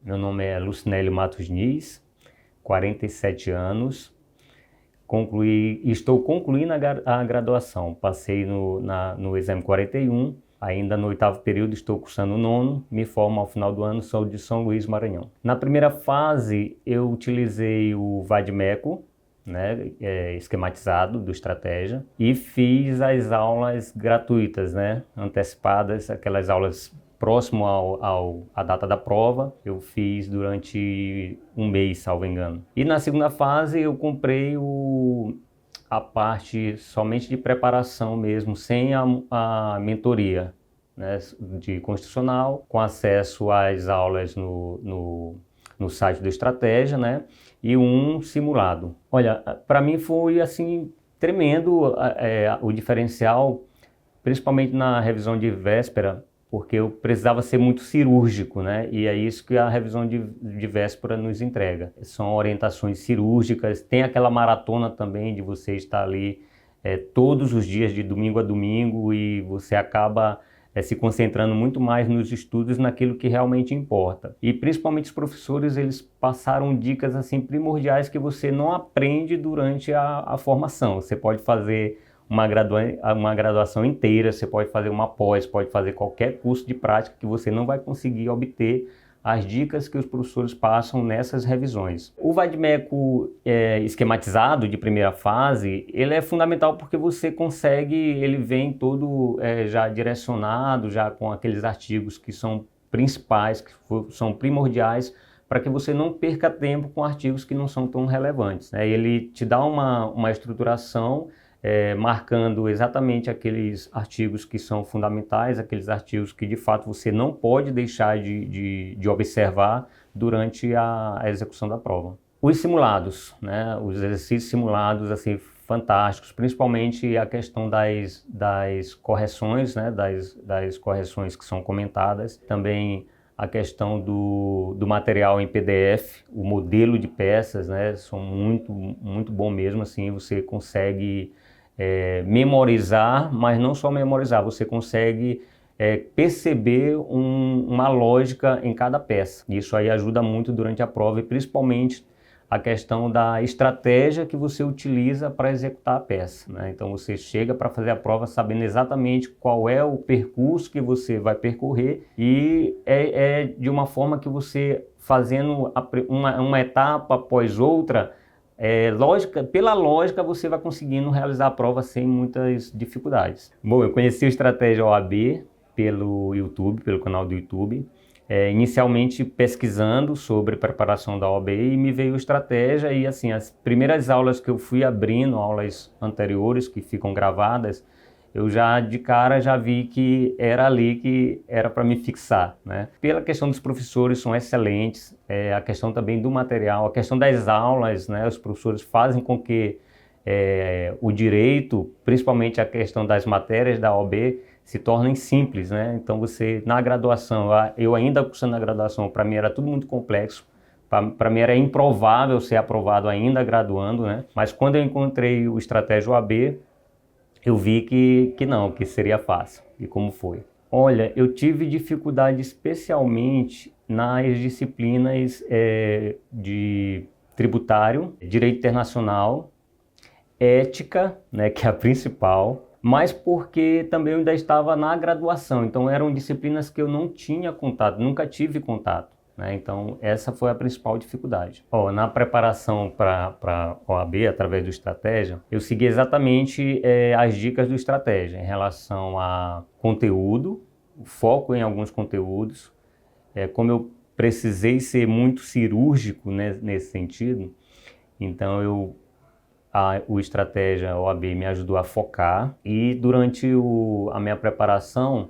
Meu nome é Lucinélio Matos Diniz, 47 anos. Estou concluindo a graduação. Passei no exame 41, ainda no 8º período, estou cursando o 9º, me formo ao final do ano, sou de São Luís, Maranhão. Na primeira fase, eu utilizei o Vade-Mecum, né, esquematizado do Estratégia, e fiz as aulas gratuitas, né, antecipadas, aquelas aulas próximo à data da prova. Eu fiz durante um mês, salvo engano. E na segunda fase eu comprei a parte somente de preparação mesmo, sem a mentoria, né, de constitucional, com acesso às aulas no site do Estratégia, né, e um simulado. Olha, para mim foi assim tremendo o diferencial, principalmente na revisão de véspera, porque eu precisava ser muito cirúrgico, né? E é isso que a revisão de véspera nos entrega. São orientações cirúrgicas, tem aquela maratona também de você estar ali todos os dias, de domingo a domingo, e você acaba se concentrando muito mais nos estudos, naquilo que realmente importa. E principalmente os professores, eles passaram dicas assim primordiais que você não aprende durante a formação. Você pode fazer uma graduação inteira, você pode fazer uma pós, pode fazer qualquer curso de prática que você não vai conseguir obter as dicas que os professores passam nessas revisões. O Vade-Mecum esquematizado de primeira fase, ele é fundamental porque você consegue, ele vem todo já direcionado, já com aqueles artigos que são principais, que são primordiais, para que você não perca tempo com artigos que não são tão relevantes, né? Ele te dá uma estruturação marcando exatamente aqueles artigos que são fundamentais, aqueles artigos que de fato você não pode deixar de observar durante a execução da prova. Os simulados, né? Os exercícios simulados, assim, fantásticos, principalmente a questão das correções, né? Das correções que são comentadas, também a questão do material em PDF, o modelo de peças, né? São muito bom mesmo, assim, você consegue memorizar, mas não só memorizar, você consegue perceber uma lógica em cada peça. Isso aí ajuda muito durante a prova, e principalmente a questão da estratégia que você utiliza para executar a peça, né? Então você chega para fazer a prova sabendo exatamente qual é o percurso que você vai percorrer, e de uma forma que você, fazendo uma etapa após outra, pela lógica você vai conseguindo realizar a prova sem muitas dificuldades. Bom, eu conheci o Estratégia OAB pelo YouTube, pelo canal do YouTube, inicialmente pesquisando sobre preparação da OAB, e me veio Estratégia, e assim, as primeiras aulas que eu fui abrindo, aulas anteriores que ficam gravadas, eu já de cara já vi que era ali que era para me fixar, né? Pela questão dos professores, são excelentes, a questão também do material, a questão das aulas, né? Os professores fazem com que o direito, principalmente a questão das matérias da OAB, se tornem simples, né? Então você, na graduação, eu ainda cursando a graduação, para mim era tudo muito complexo, para mim era improvável ser aprovado ainda graduando, né? Mas quando eu encontrei o Estratégia OAB, eu vi que seria fácil. E como foi? Olha, eu tive dificuldade especialmente nas disciplinas de tributário, direito internacional, ética, né, que é a principal, mas porque também eu ainda estava na graduação, então eram disciplinas que eu não tinha contato, nunca tive contato, né? Então essa foi a principal dificuldade. Na preparação para a OAB, através do Estratégia, eu segui exatamente as dicas do Estratégia em relação a conteúdo, foco em alguns conteúdos. Como eu precisei ser muito cirúrgico, né, nesse sentido, então o Estratégia OAB me ajudou a focar, e durante a minha preparação,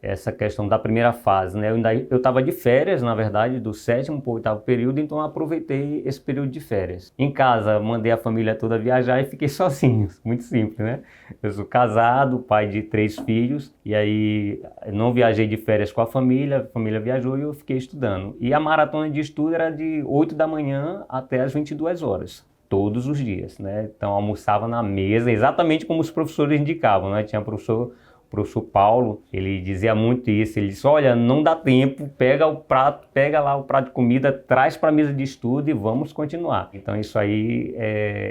essa questão da primeira fase, né? Eu estava de férias, na verdade, do 7º para o 8º período, então eu aproveitei esse período de férias. Em casa, mandei a família toda viajar e fiquei sozinho, muito simples, né? Eu sou casado, pai de 3 filhos, e aí não viajei de férias com a família viajou e eu fiquei estudando. E a maratona de estudo era de 8 da manhã até as 22 horas. Todos os dias, né? Então almoçava na mesa, exatamente como os professores indicavam, né? Tinha professor O professor Paulo, ele dizia muito isso, ele disse, olha, não dá tempo, pega lá o prato de comida, traz para a mesa de estudo e vamos continuar. Então isso aí,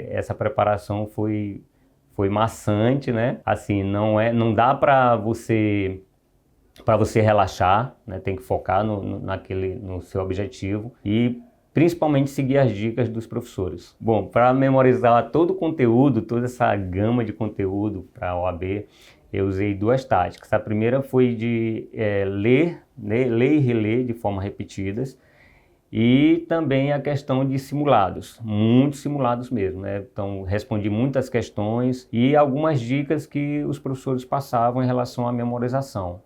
essa preparação foi maçante, né? Assim, não dá para você relaxar, né? Tem que focar no seu objetivo e principalmente seguir as dicas dos professores. Bom, para memorizar todo o conteúdo, toda essa gama de conteúdo para a OAB, eu usei duas táticas. A primeira foi de ler e reler de forma repetidas, e também a questão de simulados, muitos simulados mesmo, né? Então, respondi muitas questões e algumas dicas que os professores passavam em relação à memorização.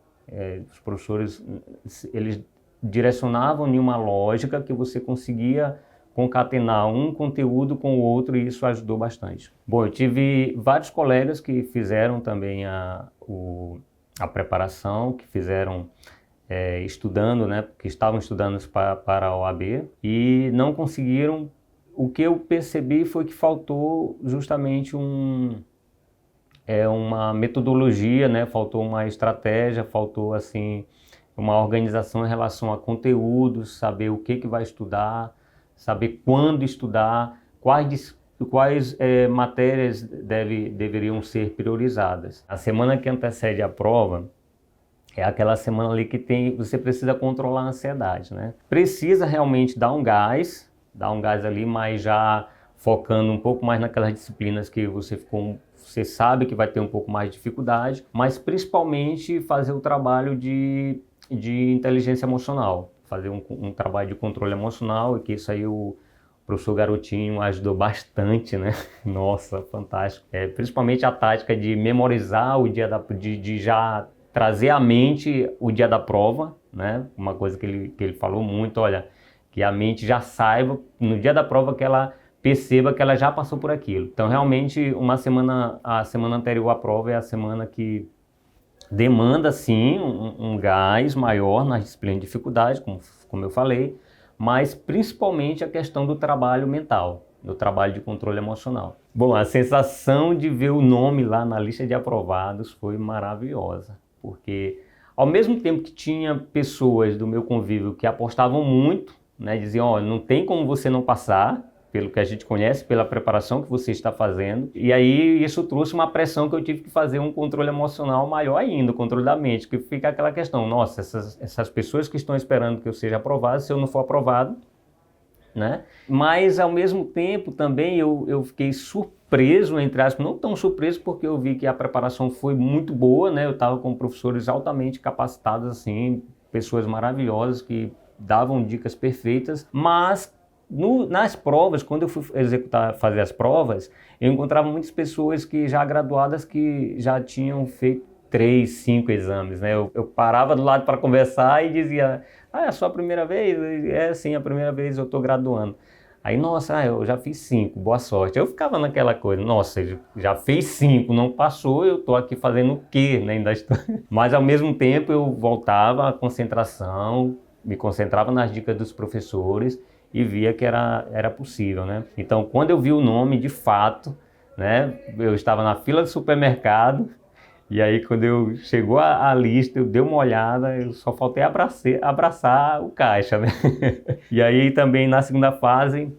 Os professores, eles direcionavam em uma lógica que você conseguia concatenar um conteúdo com o outro, e isso ajudou bastante. Bom, eu tive vários colegas que fizeram também a preparação, que fizeram estudando, né, que estavam estudando para a OAB e não conseguiram. O que eu percebi foi que faltou justamente uma metodologia, né, faltou uma estratégia, faltou assim uma organização em relação a conteúdos, saber o que vai estudar, saber quando estudar, quais matérias deveriam ser priorizadas. A semana que antecede a prova é aquela semana ali que você precisa controlar a ansiedade, né? Precisa realmente dar um gás ali, mas já focando um pouco mais naquelas disciplinas que você sabe que vai ter um pouco mais de dificuldade, mas principalmente fazer o trabalho de inteligência emocional, fazer um trabalho de controle emocional, e que isso aí o professor Garotinho ajudou bastante, né? Nossa, fantástico. Principalmente a tática de memorizar o dia de já trazer à mente o dia da prova, né? Uma coisa que ele falou muito, olha, que a mente já saiba no dia da prova, que ela perceba que ela já passou por aquilo. Então, realmente, a semana anterior à prova é a semana que demanda, sim, um gás maior na disciplina de dificuldade, como eu falei, mas principalmente a questão do trabalho mental, do trabalho de controle emocional. Bom, a sensação de ver o nome lá na lista de aprovados foi maravilhosa, porque ao mesmo tempo que tinha pessoas do meu convívio que apostavam muito, né, diziam, ó, não tem como você não passar, pelo que a gente conhece, pela preparação que você está fazendo. E aí isso trouxe uma pressão que eu tive que fazer um controle emocional maior ainda, o controle da mente, que fica aquela questão, nossa, essas pessoas que estão esperando que eu seja aprovado, se eu não for aprovado, né? Mas ao mesmo tempo também eu fiquei surpreso, entre aspas, não tão surpreso, porque eu vi que a preparação foi muito boa, né? Eu estava com professores altamente capacitados, assim, pessoas maravilhosas que davam dicas perfeitas, mas nas provas, quando eu fui fazer as provas, eu encontrava muitas pessoas que já graduadas, que já tinham feito 3, 5 exames, né? Eu parava do lado para conversar e dizia, é a sua primeira vez? É, sim, a primeira vez eu estou graduando. Aí, nossa, eu já fiz 5, boa sorte. Eu ficava naquela coisa, nossa, já fez 5, não passou, eu estou aqui fazendo o quê, né? Mas ao mesmo tempo eu voltava à concentração, me concentrava nas dicas dos professores e via que era possível, né? Então, quando eu vi o nome, de fato, né, eu estava na fila do supermercado, e aí quando chegou a lista, eu dei uma olhada, eu só faltei abraçar o caixa, né? E aí também na segunda fase,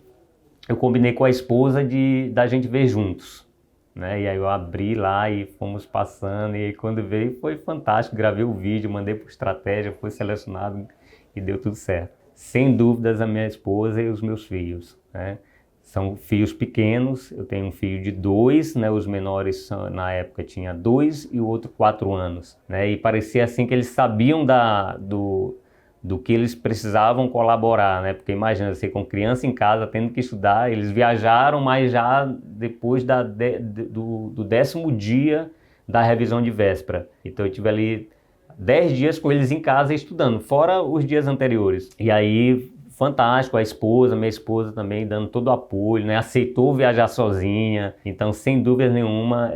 eu combinei com a esposa da gente ver juntos, né? E aí eu abri lá e fomos passando, e aí quando veio foi fantástico, gravei o vídeo, mandei por estratégia, foi selecionado e deu tudo certo. Sem dúvidas, a minha esposa e os meus filhos, né? São filhos pequenos, eu tenho um filho de 2, né? Os menores na época tinha 2 e o outro 4 anos, né? E parecia assim que eles sabiam do que eles precisavam colaborar, né? Porque imagina, você com criança em casa tendo que estudar, eles viajaram, mas já depois do 10º dia da revisão de véspera. Então eu tive ali 10 dias com eles em casa estudando, fora os dias anteriores. E aí, fantástico, minha esposa também dando todo o apoio, né? Aceitou viajar sozinha. Então, sem dúvida nenhuma,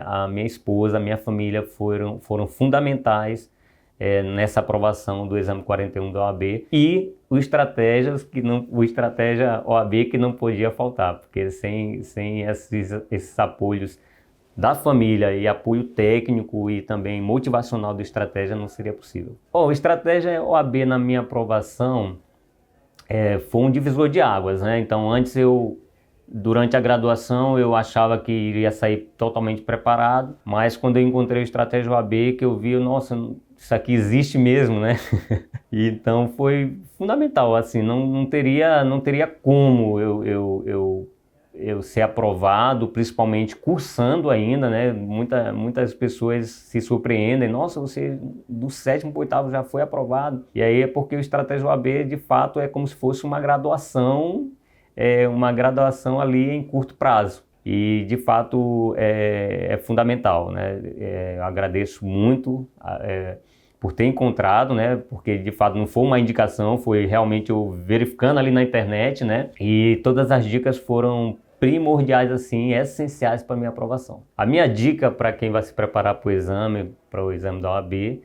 a minha esposa, a minha família foram fundamentais nessa aprovação do exame 41 da OAB, e o estratégia OAB que não podia faltar, porque sem esses apoios da família e apoio técnico e também motivacional do Estratégia, não seria possível. Bom, o Estratégia OAB na minha aprovação foi um divisor de águas, né? Então, antes durante a graduação, eu achava que iria sair totalmente preparado, mas quando eu encontrei o Estratégia OAB, que eu vi, nossa, isso aqui existe mesmo, né? Então foi fundamental, assim, não teria como eu ser aprovado, principalmente cursando ainda, né? Muitas pessoas se surpreendem, nossa, você do 7º para o 8º já foi aprovado. E aí é porque o Estratégia OAB, de fato, é como se fosse uma graduação ali em curto prazo. E, de fato, é fundamental, né? Eu agradeço muito por ter encontrado, né? Porque, de fato, não foi uma indicação, foi realmente eu verificando ali na internet, né? E todas as dicas foram primordiais, assim, essenciais para a minha aprovação. A minha dica para quem vai se preparar para o exame da OAB,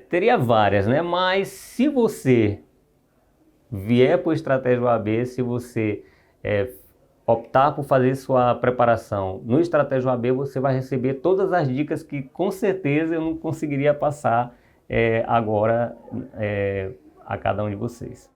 teria várias, né? Mas se você vier para o Estratégia OAB, se você optar por fazer sua preparação no Estratégia OAB, você vai receber todas as dicas que com certeza eu não conseguiria passar agora a cada um de vocês.